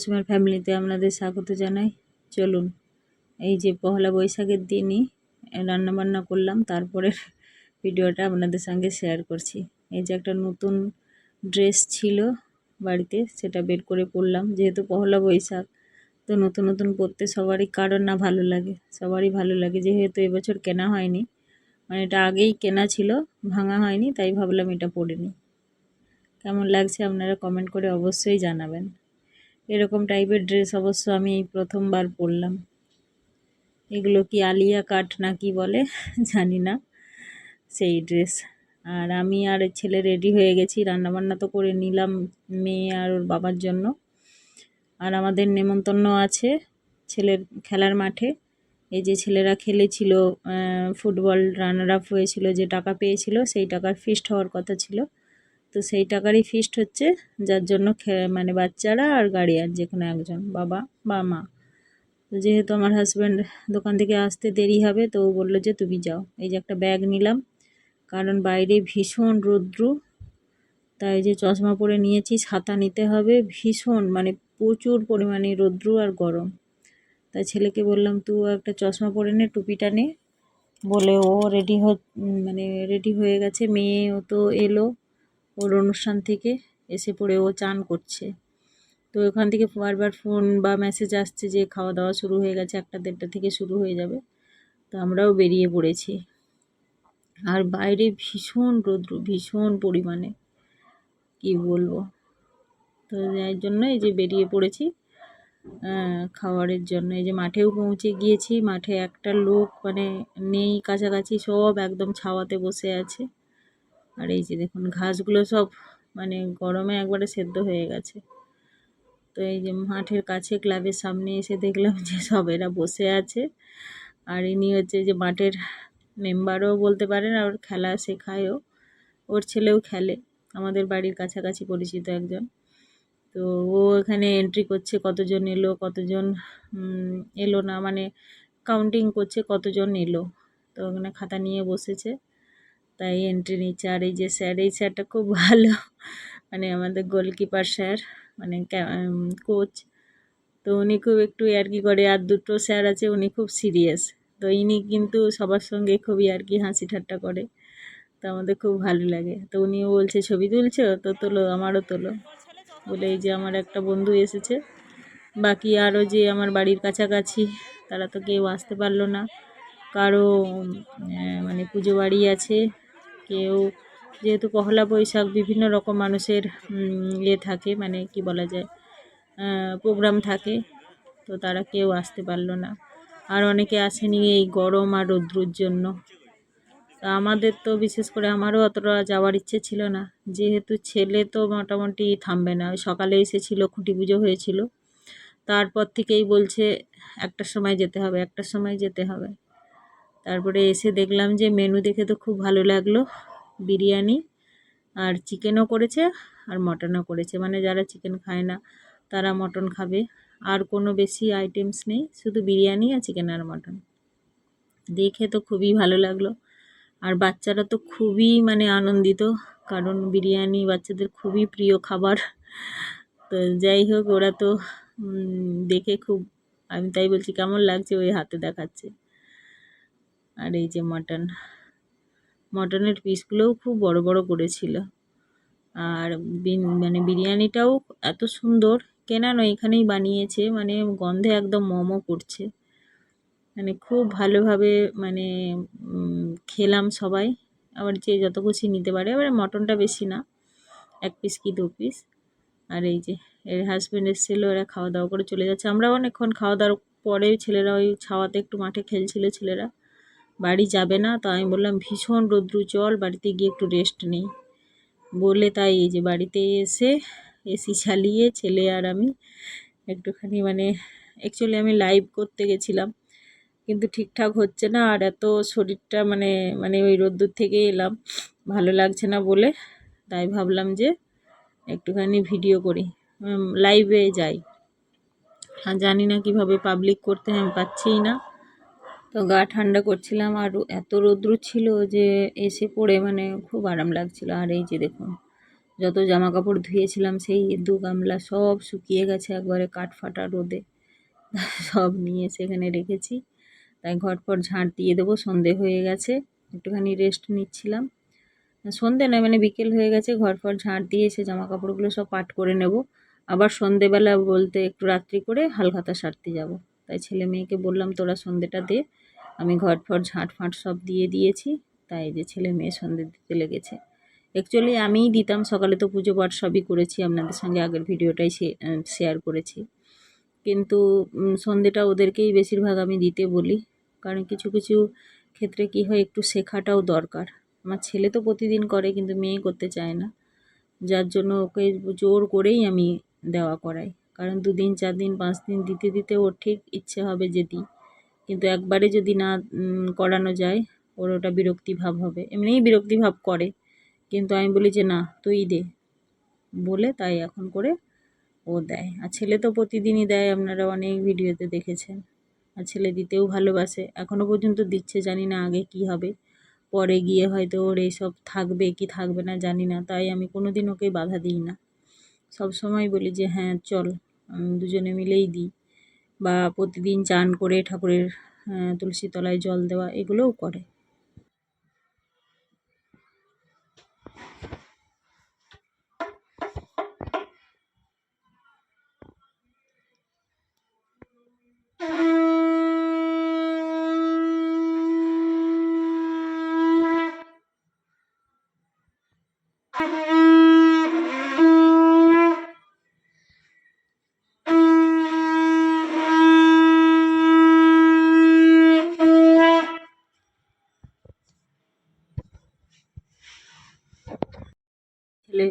কুসুমের ফ্যামিলিতে আপনাদের স্বাগত জানাই। চলুন, এই যে পহেলা বৈশাখের দিনই রান্নাবান্না করলাম, তারপরে ভিডিওটা আপনাদের সঙ্গে শেয়ার করছি। এই যে একটা নতুন ড্রেস ছিল বাড়িতে, সেটা বের করে পরলাম। যেহেতু পহেলা বৈশাখ, তো নতুন নতুন পরতে সবারই কারোর না ভালো লাগে, সবারই ভালো লাগে। যেহেতু এবছর কেনা হয়নি, মানে এটা আগেই কেনা ছিল, ভাঙা হয়নি, তাই ভাবলাম এটা পরে নিই। কেমন লাগছে আপনারা কমেন্ট করে অবশ্যই জানাবেন। এরকম টাইপের ড্রেস অবশ্য আমি এই প্রথমবার পরলাম। এগুলো কি আলিয়া কাট না কি বলে জানি না, সেই ড্রেস। আর আমি আর ছেলে রেডি হয়ে গেছি, রান্নাবান্না তো করে নিলাম মেয়ে আর ওর বাবার জন্য। আর আমাদের নেমন্তন্ন আছে ছেলের খেলার মাঠে। এই যে ছেলেরা খেলেছিল ফুটবল, রানার আপ হয়েছিল, যে টাকা পেয়েছিল সেই টাকার ফিস্ট হওয়ার কথা ছিল। তো সেই টাকারই ফিস্ট হচ্ছে, যার জন্য মানে বাচ্চারা আর গার্ডিয়ান যে কোনো একজন, বাবা বা মা। তো যেহেতু আমার হাজব্যান্ড দোকান থেকে আসতে দেরি হবে, তো ও বললো যে তুমি যাও। এই যে একটা ব্যাগ নিলাম, কারণ বাইরে ভীষণ রৌদ্র, তাই যে চশমা পরে নিয়েছি, ছাতা নিতে হবে। ভীষণ মানে প্রচুর পরিমাণে রৌদ্র আর গরম, তাই ছেলেকে বললাম তুই একটা চশমা পরে নে, টুপিটা নে, বলে ও রেডি হয়ে গেছে। মেয়েও তো এলো ওর অনুষ্ঠান থেকে, এসে পড়ে ও চান করছে। তো ওখান থেকে বারবার ফোন বা মেসেজ আসছে যে খাওয়া দাওয়া শুরু হয়ে গেছে, 1টা-1:30 থেকে শুরু হয়ে যাবে। তো আমরাও বেরিয়ে পড়েছি। আর বাইরে ভীষণ রৌদ্র, ভীষণ পরিমাণে, কি বলবো। তো যার জন্য এই যে বেরিয়ে পড়েছি খাবারের জন্য। এই যে মাঠেও পৌঁছে গিয়েছি। মাঠে একটা লোক মানে নেই কাছাকাছি, সব একদম ছাওয়াতে বসে আছে। আর এই যে দেখুন ঘাসগুলো সব মানে গরমে একবারে সেদ্ধ হয়ে গেছে। তো এই যে মাঠের কাছে ক্লাবের সামনে এসে দেখলাম যে সব এরা বসে আছে। আর ইনি হচ্ছে যে মাঠের মেম্বারও বলতে পারেন, আর খেলা শেখায়ও, ওর ছেলেও খেলে, আমাদের বাড়ির কাছাকাছি পরিচিত একজন। তো ও এখানে এন্ট্রি করছে, কতজন এলো কতজন এলো না, মানে কাউন্টিং করছে কতজন এলো। তো ওখানে খাতা নিয়ে বসেছে, তাই এন্ট্রি নিচ্ছে। আর এই যে স্যার, এই স্যারটা খুব ভালো, মানে আমাদের গোলকিপার স্যার, মানে কোচ। তো উনি খুব একটু ইয়ার্কি করে, আর দুটো স্যার আছে উনি খুব সিরিয়াস। তো ইনি কিন্তু সবার সঙ্গে খুব ইয়ার্কি হাসি ঠাট্টা করে, তো আমাদের খুব ভালো লাগে। তো উনিও বলছে ছবি তুলছো তো তোলো, আমারও তোলো বলে। এই যে আমার একটা বন্ধু এসেছে, বাকি আরও যে আমার বাড়ির কাছাকাছি তারা তো কেউ আসতে পারলো না। কারো মানে পুজো বাড়ি আছে, কেউ যেহেতু পহেলা বৈশাখ বিভিন্ন রকম মানুষের থাকে, মানে কি বলা যায়, প্রোগ্রাম থাকে, তো তারা কেউ আসতে পারলো না। আর অনেকে আসেনি এই গরম আর রৌদ্রুর জন্য। তা আমাদের তো বিশেষ করে আমারও অতটা যাওয়ার ইচ্ছে ছিল না, যেহেতু ছেলে তো মোটামুটি থামবে না। সকালে এসেছিলো, খুঁটি পুজো হয়েছিল, তারপর থেকেই বলছে 1টার সময় যেতে হবে, 1টার সময় যেতে হবে। তারপরে এসে দেখলাম যে মেনু দেখে তো খুব ভালো লাগলো, বিরিয়ানি আর চিকেনও করেছে আর মটনও করেছে, মানে যারা চিকেন খায় না তারা মটন খাবে। আর কোনো বেশি আইটেমস নেই, শুধু বিরিয়ানি আর চিকেন আর মটন। দেখে তো খুবই ভালো লাগলো। আর বাচ্চারা তো খুবই মানে আনন্দিত, কারণ বিরিয়ানি বাচ্চাদের খুবই প্রিয় খাবার। তো যাই হোক, ওরা তো দেখে খুব, আমি তাই বলছি কেমন লাগছে, ওই হাতে দেখাচ্ছে। আর এই যে মটনের পিসগুলোও খুব বড় বড় করেছিল। আর মানে বিরিয়ানিটাও এত সুন্দর, কেনা নয় এখানেই বানিয়েছে, মানে গন্ধে একদম মোমো করছে, মানে খুব ভালোভাবে মানে খেলাম সবাই। আবার যে যত খুশি নিতে পারে, এবারে মটনটা বেশি না, 1 পিস কি 2 পিস। আর এই যে এর হাজব্যান্ড এসেছিলো, এরা খাওয়া দাওয়া করে চলে যাচ্ছে। আমরা অনেকক্ষণ খাওয়া দাওয়ার পরে ছেলেরা ওই ছাওয়াতে একটু মাঠে খেলছিল, ছেলেরা বাড়ি যাবে না। তো আমি বললাম ভীষণ রৌদ্র, চল বাড়িতে গিয়ে একটু রেস্ট নেই বলে, তাই এই যে বাড়িতে এসে এসি চালিয়ে ছেলে আর আমি একটুখানি মানে অ্যাকচুয়ালি আমি লাইভ করতে গেছিলাম, কিন্তু ঠিকঠাক হচ্ছে না। আর এত শরীরটা মানে মানে ওই রোদ্দুর থেকে এলাম, ভালো লাগছে না বলে, তাই ভাবলাম যে একটুখানি ভিডিও করি, লাইভে যাই। আর জানি না কিভাবে পাবলিক করতে হয়, আমি পাচ্ছিই না। তো গা ঠান্ডা করছিলাম, আর এত রৌদ্র ছিল যে এসে পড়ে মানে খুব আরাম লাগছিল। আর এই যে দেখুন যত জামা কাপড় ধুয়েছিলাম সেই 2 গামলা সব শুকিয়ে গেছে একবারে কাঠফাটা রোদে। সব নিয়ে সেখানে রেখেছি। তাই ঘর-ফর ঝাঁট দিয়ে দেবো, সন্ধে হয়ে গেছে। একটুখানি রেস্ট নিচ্ছিলাম। সন্ধে নয় মানে বিকেল হয়ে গেছে, ঘর-ফর ঝাঁট দিয়ে এসে জামাকাপড়গুলো সব পাট করে নেব। আবার সন্ধেবেলা বলতে একটু রাত্রি করে হালখাতা সারতে যাব। তাই ছেলে মেয়েকে বললাম তোরা সন্ধেটা দে, আমি ঘর-ফর ঝাঁট-ফাঁট সব দিয়ে দিয়েছি। তাই যে ছেলে মেয়ে সন্ধে দিতে লেগেছে। অ্যাকচুয়ালি আমিই দিতাম, সকালে তো পুজো পাঠ সবই করেছি, আপনাদের সঙ্গে আগের ভিডিওটাই শেয়ার করেছি। কিন্তু সন্ধেটা ওদেরকেই বেশিরভাগ আমি দিতে বলি, কারণ কিছু কিছু ক্ষেত্রে কি হয় একটু শেখাটাও দরকার। আমার ছেলে তো প্রতিদিন করে কিন্তু মেয়ে করতে চায় না, যার জন্য ওকে জোর করেই আমি দেওয়া করাই। কারণ 2 দিন 4 দিন 5 দিন দিতে দিতে ওর ঠিক ইচ্ছে হবে যে দিই, কিন্তু একবারে যদি না করানো যায় ওর ওটা বিরক্তি ভাব হবে। এমনিই বিরক্তি ভাব করে, কিন্তু আমি বলি যে না তুই দে বলে, তাই এখন করে ও দেয়। আর ছেলে তো প্রতিদিনই দেয়, আপনারা অনেক ভিডিওতে দেখেছেন। আর ছেলে দিতেও ভালোবাসে, এখনও পর্যন্ত দিচ্ছে, জানি না আগে কি হবে। পরে গিয়ে হয়তো ওর এইসব থাকবে কি থাকবে না জানি না, তাই আমি কোনো দিন ওকে বাধা দিই না। সব সময় বলি যে হ্যাঁ চল দুজনে মিলেই দিই। বা প্রতিদিন চান করে ঠাকুরের তুলসী তলায় জল দেওয়া এগুলোও করে। ছেলে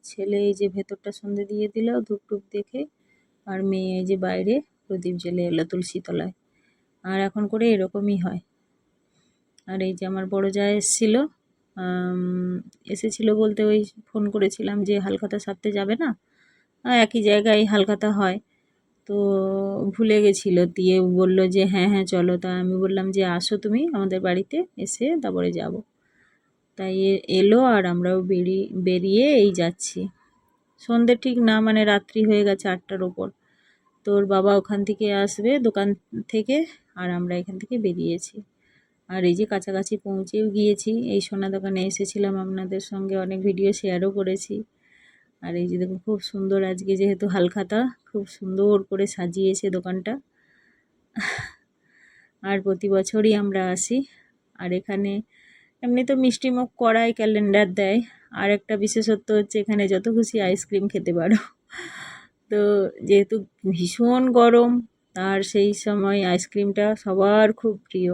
ছেলে এই যে ভেতরটা সন্ধে দিয়ে দিল ধূপ টুপ দেখে, আর মেয়ে এই যে বাইরে প্রদীপ জ্বেলে এলো তুলসী তলায়। আর এখন করে এরকমই হয়। আর এই যে আমার বড় জা এসেছিল, এসেছিল বলতে ওই ফোন করেছিলাম যে হালখাতা সারতে যাবে না, একই জায়গায় হালখাতা হয়, তো ভুলে গেছিলো, দিয়ে বলল যে হ্যাঁ হ্যাঁ চলো। তা আমি বললাম যে আসো তুমি আমাদের বাড়িতে, এসে তারপরে যাব। তাই এলো আর আমরাও বেরিয়ে এই যাচ্ছি। সন্ধে ঠিক না, মানে রাত্রি হয়ে গেছে 8টার ওপর। তোর বাবা ওখান থেকে আসবে দোকান থেকে, আর আমরা এখান থেকে বেরিয়েছি। আর এই যে কাছাকাছি পৌঁছেও গিয়েছি। এই সোনা দোকানে এসেছিলাম, আপনাদের সঙ্গে অনেক ভিডিও শেয়ারও করেছি। আর এই যে দেখুন খুব সুন্দর, আজকে যেহেতু হালখাতা খুব সুন্দর করে সাজিয়েছে দোকানটা। আর প্রতি বছরই আমরা আসি। আর এখানে এমনি তো মিষ্টিমুখ করায়, ক্যালেন্ডার দেয়। আর একটা বিশেষত্ব হচ্ছে এখানে যত খুশি আইসক্রিম খেতে পারো। তো যেহেতু ভীষণ গরম, আর সেই সময় আইসক্রিমটা সবার খুব প্রিয়।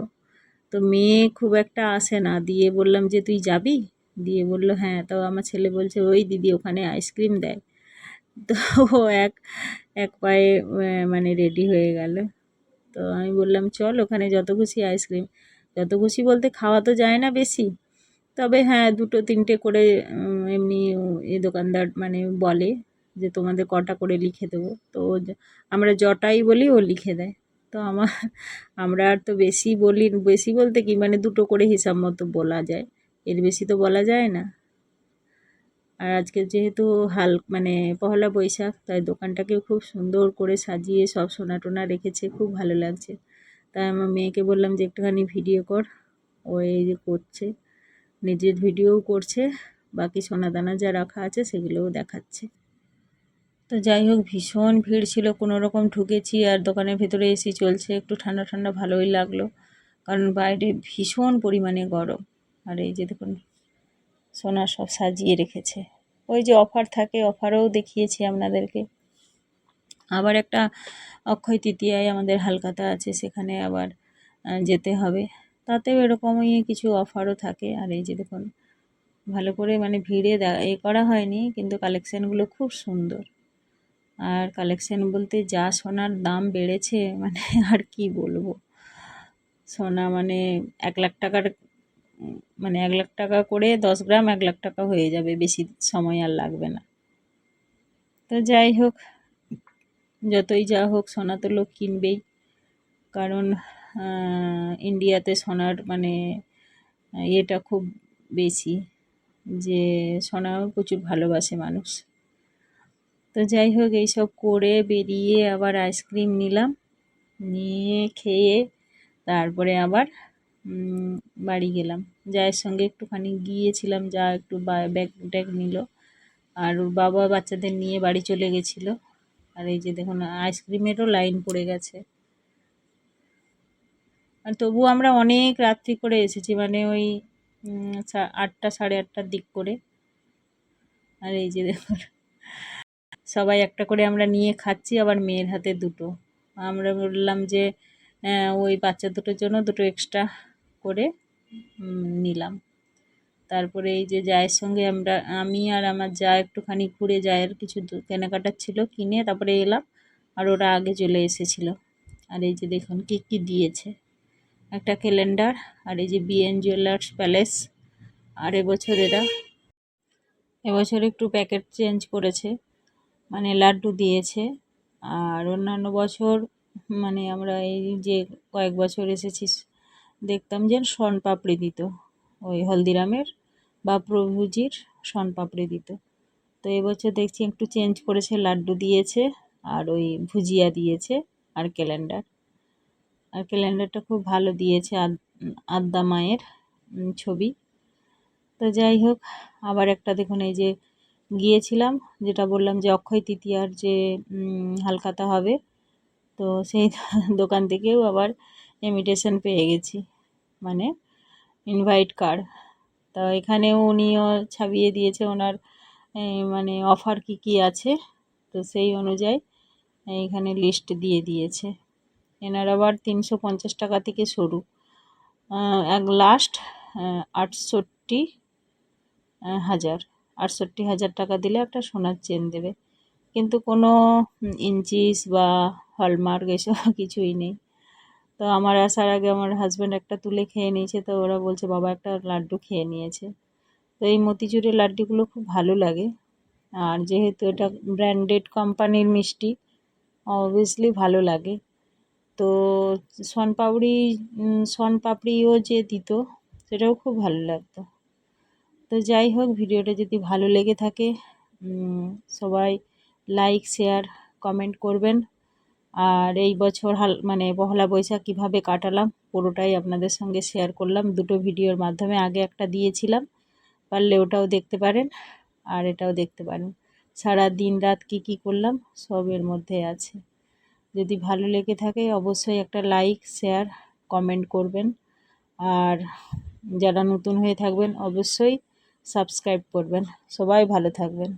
তো মেয়ে খুব একটা আসে না, দিয়ে বললাম যে তুই যাবি, দিয়ে বললো হ্যাঁ। তো আমার ছেলে বলছে ওই দিদি ওখানে আইসক্রিম দেয়। তো ও এক এক পায়ে মানে রেডি হয়ে গেল। তো আমি বললাম চল ওখানে যত খুশি আইসক্রিম, যত খুশি বলতে খাওয়া তো যায় না বেশি, তবে হ্যাঁ 2-3টে করে এমনি এই দোকানদার মানে বলে যে তোমাদের কটা করে লিখে দেবো। তো আমরা যটাই বলি ও লিখে দেয়। তো আমরা আর তো বেশি বলি, বেশি বলতে কি মানে 2টো করে হিসাব মতো বলা যায়, এর বেশি তো বলা যায় না। আর আজকে যেহেতু মানে পহেলা বৈশাখ, তাই দোকানটাকেও খুব সুন্দর করে সাজিয়ে সব সোনা টোনা রেখেছে, খুব ভালো লাগছে। তাই আমার মেয়েকে বললাম যে একটুখানি ভিডিও কর, ও এই যে করছে, নিজের ভিডিওও করছে, বাকি সোনা দানা যা রাখা আছে সেগুলোও দেখাচ্ছে। তো যাই হোক ভীষণ ভিড় ছিল, কোনো রকম ঢুকেছি, আর দোকানের ভেতরে এসি চলছে, একটু ঠান্ডা ঠান্ডা ভালোই লাগলো, কারণ বাইরে ভীষণ পরিমাণে গরম। আর এই যে দেখুন সোনা সব সাজিয়ে রেখেছে, ওই যে অফার থাকে, অফারও দেখিয়েছি আপনাদেরকে। আবার একটা অক্ষয় তৃতীয়ায় আমাদের হালখাতা আছে, সেখানে আবার যেতে হবে, তাতেও এরকমই কিছু অফারও থাকে। আর এই যে দেখুন ভালো করে মানে ভিড়ে করা হয়নি, কিন্তু কালেকশানগুলো খুব সুন্দর। আর কালেকশান বলতে যা সোনার দাম বেড়েছে মানে আর কি বলবো, সোনা মানে 1 লাখ টাকার মানে 1 লাখ টাকা করে 10 গ্রাম 1 লাখ টাকা হয়ে যাবে, বেশি সময় আর লাগবে না। তো যাই হোক, যতই যা হোক সোনা তো লোক কিনবেই, কারণ ইন্ডিয়াতে সোনার মানে ইয়েটা খুব বেশি, যে সোনাও প্রচুর ভালোবাসে মানুষ। তো যাই হোক, এইসব করে বেরিয়ে আবার আইসক্রিম নিলাম, নিয়ে খেয়ে তারপরে আবার বাড়ি গেলাম। জায়ের সঙ্গে একটুখানি গিয়েছিলাম, যা একটু ব্যাগ ট্যাগ নিল, আর ওর বাবা বাচ্চাদের নিয়ে বাড়ি চলে গেছিলো। আর এই যে দেখুন আইসক্রিমেরও লাইন পড়ে গেছে। আর তবুও আমরা অনেক রাত্রি করে এসেছি, মানে ওই 8টা সাড়ে 8টার দিক করে। আর এই যে দেখুন সবাই একটা করে আমরা নিয়ে খাচ্ছি, আবার মেয়ের হাতে দুটো। আমরা বললাম যে ওই বাচ্চা দুটোর জন্য দুটো এক্সট্রা করে নিলাম। তারপরে এই যে জায়ের সঙ্গে আমি আর আমার যা একটুখানি ঘুরে জায়ের কিছু কেনাকাটার ছিল কিনে তারপরে এলাম, আর ওরা আগে চলে এসেছিল। আর এই যে দেখুন কী কী দিয়েছে, একটা ক্যালেন্ডার, আর এই যে বিএন জুয়েলার্স প্যালেস। আর এবছর একটু প্যাকেট চেঞ্জ করেছে, মানে লাড্ডু দিয়েছে। আর অন্যান্য বছর মানে আমরা এই যে কয়েক বছর এসেছি দেখতাম যে শনপাপড়ি দিত, ওই হলদিরামের বা প্রভুজির শনপাপড়ি দিত। তো এবছর দেখছি একটু চেঞ্জ করেছে, লাড্ডু দিয়েছে আর ওই ভুজিয়া দিয়েছে আর ক্যালেন্ডার। আর ক্যালেন্ডারটা খুব ভালো দিয়েছে, আদ্যা মায়ের ছবি। তো যাই হোক, আবার একটা দেখুন এই যে গিয়েছিলাম, যেটা বললাম যে অক্ষয় তৃতীয়ার যে হালখাতা হবে, তো সেই দোকান থেকেও আবার ইনভিটেশন পেয়ে গেছি, মানে ইনভাইট কার্ড। তো এখানেও উনিও ছাপিয়ে দিয়েছে ওনার মানে অফার কি কি আছে, তো সেই অনুযায়ী এখানে লিস্ট দিয়ে দিয়েছে। এনার আবার 350 টাকা থেকে শুরু, এক লাস্ট 68,000 টাকা দিলে একটা সোনার চেন দেবে, কিন্তু কোনো ইঞ্চিস বা হলমার্ক এসব কিছুই নেই। তো আমার আসার আগে আমার হাজব্যান্ড একটা তুলে খেয়ে নিয়েছে, তো ওরা বলছে বাবা একটা লাড্ডু খেয়ে নিয়েছে। তো এই মতিচুরের লাড্ডুগুলো খুব ভালো লাগে, আর যেহেতু এটা ব্র্যান্ডেড কোম্পানির মিষ্টি, অবভিয়াসলি ভালো লাগে। তো শনপাপড়িও যে দিত সেটাও খুব ভালো লাগতো। তো যাই হোক, ভিডিওটা যদি ভালো লেগে থাকে সবাই লাইক শেয়ার কমেন্ট করবেন। আর এই বছর মানে পহেলা বৈশাখ কীভাবে কাটালাম পুরোটাই আপনাদের সঙ্গে শেয়ার করলাম দুটো ভিডিওর মাধ্যমে। আগে একটা দিয়েছিলাম, পারলে ওটাও দেখতে পারেন আর এটাও দেখতে পারেন। সারা দিন রাত কী করলাম সব এর মধ্যে আছে। যদি ভালো লেগে থাকে অবশ্যই একটা লাইক শেয়ার কমেন্ট করবেন, আর যারা নতুন হয়ে থাকবেন অবশ্যই সাবস্ক্রাইব করবেন। সবাই ভালো থাকবেন।